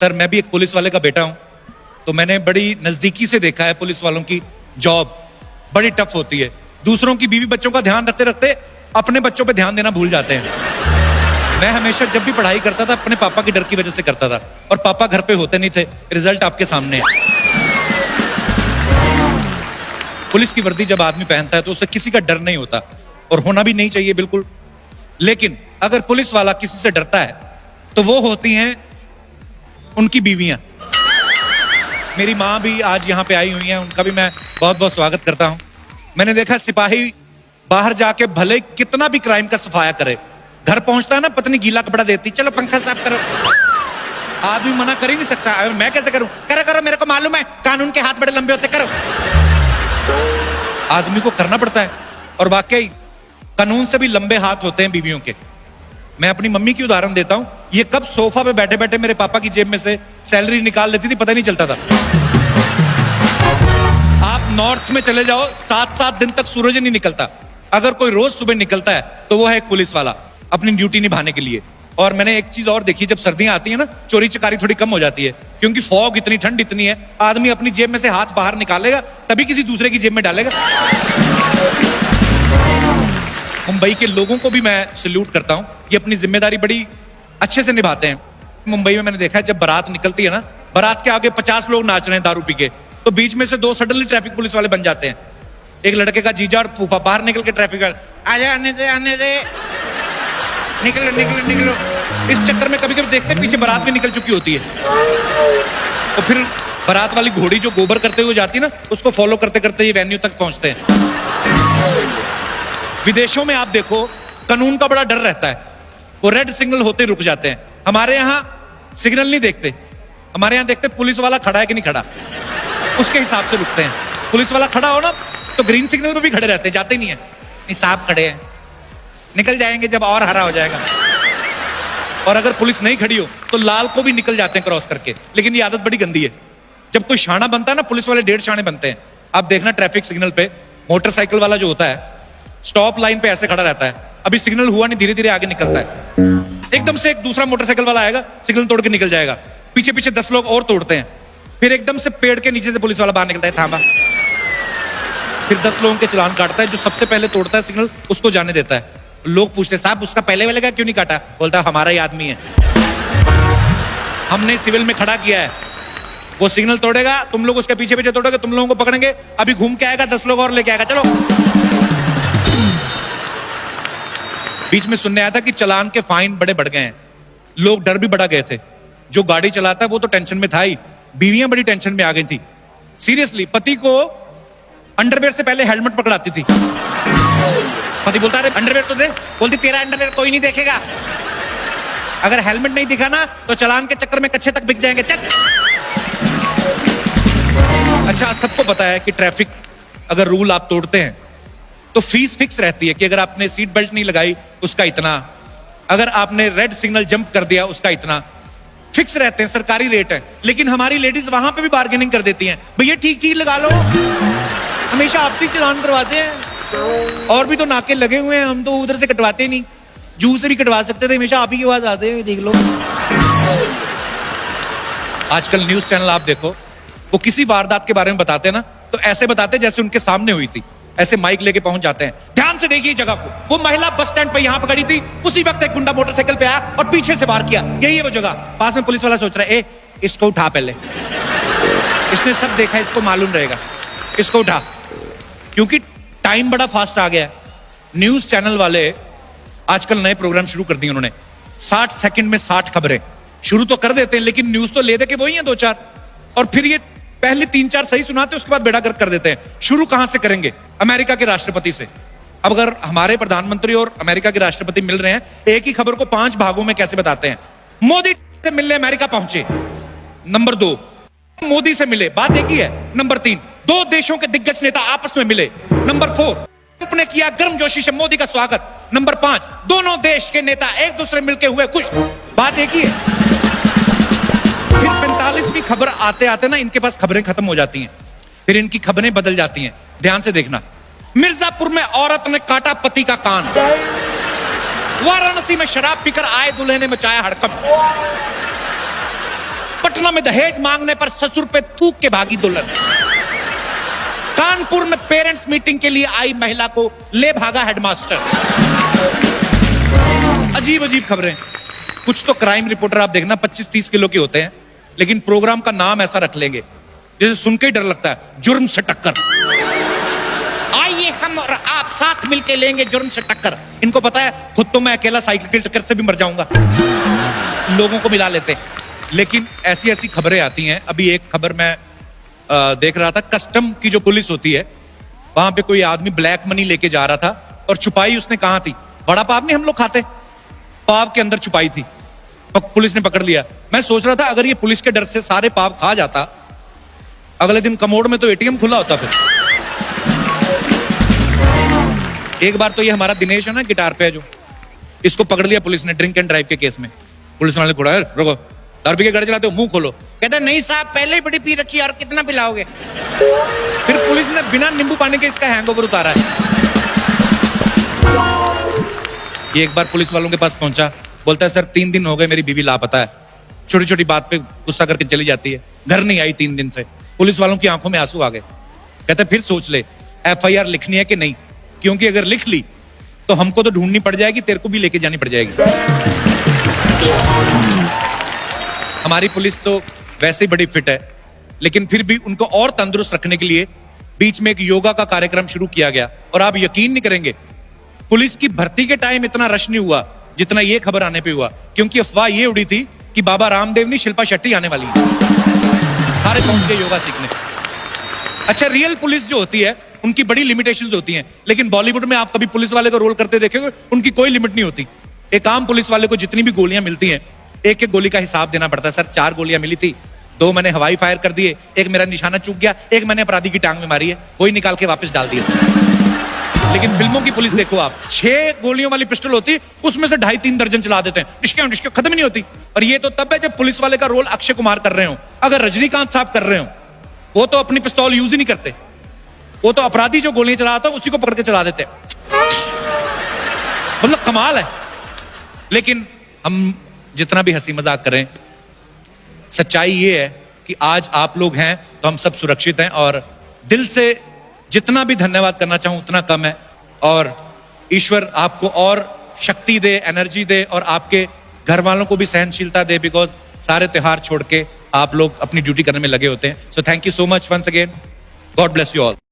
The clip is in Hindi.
सर मैं भी एक पुलिस वाले का बेटा हूं, तो मैंने बड़ी नजदीकी से देखा है पुलिस वालों की जॉब बड़ी टफ होती है। दूसरों की बीवी बच्चों का ध्यान रखते रखते अपने बच्चों पे ध्यान देना भूल जाते हैं। मैं हमेशा जब भी पढ़ाई करता था अपने पापा के डर की वजह से करता था, और पापा घर पे होते नहीं थे। रिजल्ट आपके सामने है। पुलिस की वर्दी जब आदमी पहनता है तो उसे किसी का डर नहीं होता, और होना भी नहीं चाहिए बिल्कुल। लेकिन अगर पुलिस वाला किसी से डरता है तो वो होती हैं उनकी बीवियां। मेरी माँ भी आज यहाँ पे आई हुई हैं, उनका भी मैं बहुत बहुत स्वागत करता हूँ। मैंने देखा सिपाही बाहर जाके भले कितना भी क्राइम का सफाया करे, घर पहुंचता है ना पत्नी गीला कपड़ा देती, चलो पंखा साफ करो। आदमी मना कर ही नहीं सकता। मैं कैसे करूं? करो करो, मेरे को मालूम है कानून के हाथ बड़े लंबे होते, करो। आदमी को करना पड़ता है, और वाकई कानून से भी लंबे हाथ होते हैं बीवियों के। मैं अपनी मम्मी की उदाहरण देता हूं। ये कब सोफा पे बैठे बैठे मेरे पापा की जेब में से सैलरी निकाल लेती थी, पता नहीं चलता था। आप नॉर्थ में चले जाओ, 7-7 दिन तक सूरज नहीं निकलता। अगर कोई रोज सुबह निकलता है तो वो है एक पुलिस वाला, अपनी ड्यूटी निभाने के लिए। और मैंने एक चीज और देखी, जब सर्दियां आती है ना, चोरी चकारी थोड़ी कम हो जाती है, क्योंकि फॉग इतनी, ठंड इतनी है। आदमी अपनी जेब में से हाथ बाहर निकालेगा तभी किसी दूसरे की जेब में डालेगा। मुंबई के लोगों को भी मैं सैल्यूट करता हूं, ये अपनी जिम्मेदारी बड़ी अच्छे से निभाते हैं। मुंबई में मैंने देखा है, जब बारात निकलती है ना, बारात के आगे 50 लोग नाच रहे हैं दारू पी के, तो बीच में से 2 सडनली ट्रैफिक पुलिस वाले बन जाते हैं। एक लड़के का जीजा और फूफा बाहर निकल के ट्रैफिक आजा, आने दे, निकलो निकलो निकलो। इस चक्कर में कभी कभी देखते हैं पीछे बारात भी निकल चुकी होती है, तो फिर बारात वाली घोड़ी जो गोबर करते हुए जाती है ना, उसको फॉलो करते करते ये वेन्यू तक पहुंचते हैं। विदेशों में आप देखो कानून का बड़ा डर रहता है, वो रेड सिग्नल होते रुक जाते हैं। हमारे यहाँ सिग्नल नहीं देखते, हमारे यहाँ देखते पुलिस वाला खड़ा है कि नहीं खड़ा, उसके हिसाब से रुकते हैं। पुलिस वाला खड़ा हो ना तो ग्रीन सिग्नल पे भी खड़े रहते हैं, जाते नहीं है। नहीं साहब खड़े हैं, निकल जाएंगे जब और हरा हो जाएगा। और अगर पुलिस नहीं खड़ी हो तो लाल को भी निकल जाते हैं क्रॉस करके। लेकिन ये आदत बड़ी गंदी है। जब कोई शाना बनता है ना, पुलिस वाले 1.5 शाने बनते हैं। आप देखना ट्रैफिक सिग्नल पे मोटरसाइकिल वाला जो होता है, स्टॉप लाइन पे ऐसे खड़ा रहता है, अभी सिग्नल हुआ नहीं, धीरे धीरे आगे निकलता है। एकदम से एक दूसरा मोटरसाइकिल वाला आएगा, सिग्नल तोड़ के निकल जाएगा। पीछे पीछे 10 लोग और तोड़ते हैं, फिर एकदम से पेड़ के नीचे से पुलिस वाला बाहर निकलता है, थामा। फिर 10 लोगों के चालान काटता है। जो सबसे पहले तोड़ता है सिग्नल, उसको जाने देता है। लोग पूछते हैं साहब उसका पहले वाले का क्यों नहीं काटा? बोलता है हमारा ही आदमी है, हमने सिविल में खड़ा किया है। वो सिग्नल तोड़ेगा, तुम लोग उसके पीछे पीछे तोड़ोगे, तुम लोगों को पकड़ेंगे। अभी घूम के आएगा, 10 लोग और लेके आएगा, चलो। बीच में सुनने आया था कि चालान के फाइन बड़े बढ़ गए हैं, लोग डर भी बढ़ा गए थे। जो गाड़ी चलाता है वो तो टेंशन में था ही, बीवियां बड़ी टेंशन में आ गई थी। सीरियसली, पति को अंडरवेयर से पहले हेलमेट पकड़ाती थी। पति बोलता है अंडरवेयर तो दे, बोलती तेरा अंडरवेयर कोई नहीं देखेगा, अगर हेलमेट नहीं दिखा ना तो चालान के चक्कर में कच्चे तक बिक जाएंगे, चल। अच्छा, सबको पता है कि ट्रैफिक अगर रूल आप तोड़ते हैं तो फीस फिक्स रहती है कि अगर आपने सीट बेल्ट नहीं लगाई उसका इतना, अगर आपने रेड सिग्नल जंप कर दिया उसका इतना, फिक्स रहते हैं, सरकारी रेट है। लेकिन हमारी लेडीज वहां पे भी बार्गेनिंग कर देती हैं, भैया ठीक ठीक लगा लो, हमेशा आपसे चालान करवाते हैं, और भी तो नाके लगे हुए हैं, हम तो उधर से कटवाते नहीं, जू से भी कटवा सकते थे, हमेशा आप ही के पास आते हैं, देख लो। आजकल न्यूज चैनल आप देखो, वो किसी वारदात के बारे में बताते हैं ना, तो ऐसे बताते जैसे उनके सामने हुई थी, ऐसे माइक लेके पहुंच जाते हैं। ध्यान से देखिए जगह को, वो महिला बस स्टैंड पे यहां पर खड़ी थी, उसी वक्त एक गुंडा मोटरसाइकिल पे आया और पीछे से वार किया। यही है वो जगह। पास में पुलिस वाला सोच रहा है, ए इसको उठा, पहले इसने सब देखा, इसको मालूम रहेगा, इसको उठा। क्योंकि टाइम बड़ा फास्ट आ गया है। न्यूज चैनल वाले आजकल नए प्रोग्राम शुरू कर दिए उन्होंने, 60 सेकंड में 60 खबरें शुरू तो कर देते हैं, लेकिन न्यूज तो ले दे के वही है 2-4, और फिर ये पहले 3-4 सही सुनाते, उसके बाद बेड़ा गर्क कर देते हैं। शुरू कहां से करेंगे? अमेरिका के राष्ट्रपति से। अब अगर हमारे प्रधानमंत्री और अमेरिका के राष्ट्रपति मिल रहे हैं, एक ही खबर को 5 भागों में कैसे बताते हैं? मोदी से मिलने अमेरिका पहुंचे, नंबर 2। मोदी से मिले, बात एक ही है, नंबर 3। 2 देशों के दिग्गज नेता आपस में मिले, नंबर 4। ट्रंप ने किया गर्मजोशी से मोदी का स्वागत, नंबर 5। दोनों देश के नेता एक दूसरे मिलके हुए खुश, बात एक ही है। फिर 45वीं खबर आते आते ना इनके पास खबरें खत्म हो जाती हैं, फिर इनकी खबरें बदल जाती हैं। ध्यान से देखना, मिर्जापुर में औरत ने काटा पति का कान, वाराणसी में शराब पीकर आए दूल्हे ने मचाया हड़कंप, पटना में दहेज मांगने पर ससुर पे थूक के भागी दुल्हन। कानपुर में पेरेंट्स मीटिंग के लिए आई महिला को ले भागा हेडमास्टर। अजीब अजीब खबरें। कुछ तो क्राइम रिपोर्टर आप देखना 25-30 किलो के होते हैं, लेकिन प्रोग्राम का नाम ऐसा रख लेंगे जैसे सुन के ही डर लगता है, जुर्म से टक्कर। आइए हम और आप साथ मिलके लेंगे जुर्म से टक्कर। इनको पता है खुद तो मैं अकेला साइकिल के टक्कर से भी मर जाऊंगा, लोगों को मिला लेते हैं। लेकिन ऐसी ऐसी खबरें आती हैं। अभी एक खबर मैं देख रहा था, कस्टम की जो पुलिस होती है वहां पे कोई आदमी ब्लैक मनी लेके जा रहा था और छुपाई उसने कहां थी, बड़ा पाव नहीं हम लोग खाते, पाव के अंदर छुपाई थी, पुलिस ने पकड़ लिया। मैं सोच रहा था अगर ये पुलिस के डर से सारे पाव खा जाता, अगले दिन कमोड में तो एटीएम खुला होता। फिर एक बार तो ये हमारा दिनेश है ना, गिटार पे है जो, इसको पकड़ लिया पुलिस ने ड्रिंक एंड ड्राइव के केस में। पुलिस वाले को रुको, दारू पी के गाड़ी चलाते हो, मुंह खोलो। कहते नहीं साहब पहले ही बड़ी पी रखी है और कितना पिलाओगे। फिर पुलिस ने बिना नींबू पानी के इसका हैंगओवर उतारा है। ये एक बार पुलिस वालों के पास पहुंचा, बोलता है सर 3 दिन हो गए मेरी बीवी लापता है, छोटी छोटी बात पे गुस्सा करके चली जाती है, घर नहीं आई 3 दिन से। पुलिस वालों की आंखों में आंसू आ गए। कहते फिर सोच ले FIR लिखनी है कि नहीं, क्योंकि अगर लिख ली तो हमको तो ढूंढनी पड़ जाएगी, तेरे को भी लेके जानी पड़ जाएगी। हमारी पुलिस तो वैसे ही बड़ी फिट है, लेकिन फिर भी उनको और तंदुरुस्त रखने के लिए बीच में एक योगा का कार्यक्रम शुरू किया गया। और आप यकीन नहीं करेंगे, पुलिस की भर्ती के टाइम इतना रश नहीं हुआ जितना ये खबर आने पे हुआ, क्योंकि अफवाह ये उड़ी थी कि बाबा रामदेव नहीं शिल्पा शेट्टी आने वाली है। सारे पहुंच गए योगा सीखने। अच्छा, रियल पुलिस जो होती है उनकी बड़ी लिमिटेशंस होती हैं, लेकिन बॉलीवुड में आप कभी पुलिस वाले का रोल करते देखेंगे, उनकी कोई लिमिट नहीं होती। एक आम पुलिस वाले को जितनी भी गोलियां मिलती हैं, एक एक गोली का हिसाब देना पड़ता है। सर 4 गोलियां मिली थी, 2 मैंने हवाई फायर कर दिए, एक मेरा निशाना चूक गया, एक मैंने अपराधी की टांग में मारी है, वही निकाल के वापस डाल दिया सर। लेकिन फिल्मों की पुलिस देखो आप, 6 गोलियों वाली पिस्टल होती, उसमें से 2.5-3 दर्जन चला देते हैं, डिस्के खत्म नहीं होती। और ये तो तब है जब पुलिस वाले का रोल अक्षय कुमार कर रहे हो। अगर रजनीकांत साहब कर रहे हो, वो तो अपनी पिस्तौल यूज ही नहीं करते, वो तो अपराधी जो गोलियां चला रहा था उसी को पकड़ के चला देते। मतलब कमाल है। लेकिन हम जितना भी हंसी मजाक करें, सच्चाई ये है कि आज आप लोग हैं तो हम सब सुरक्षित हैं, और दिल से जितना भी धन्यवाद करना चाहूं उतना कम है। और ईश्वर आपको और शक्ति दे, एनर्जी दे, और आपके घर वालों को भी सहनशीलता दे, बिकॉज सारे त्योहार छोड़ के आप लोग अपनी ड्यूटी करने में लगे होते हैं। So thank you so much once again, God bless you all.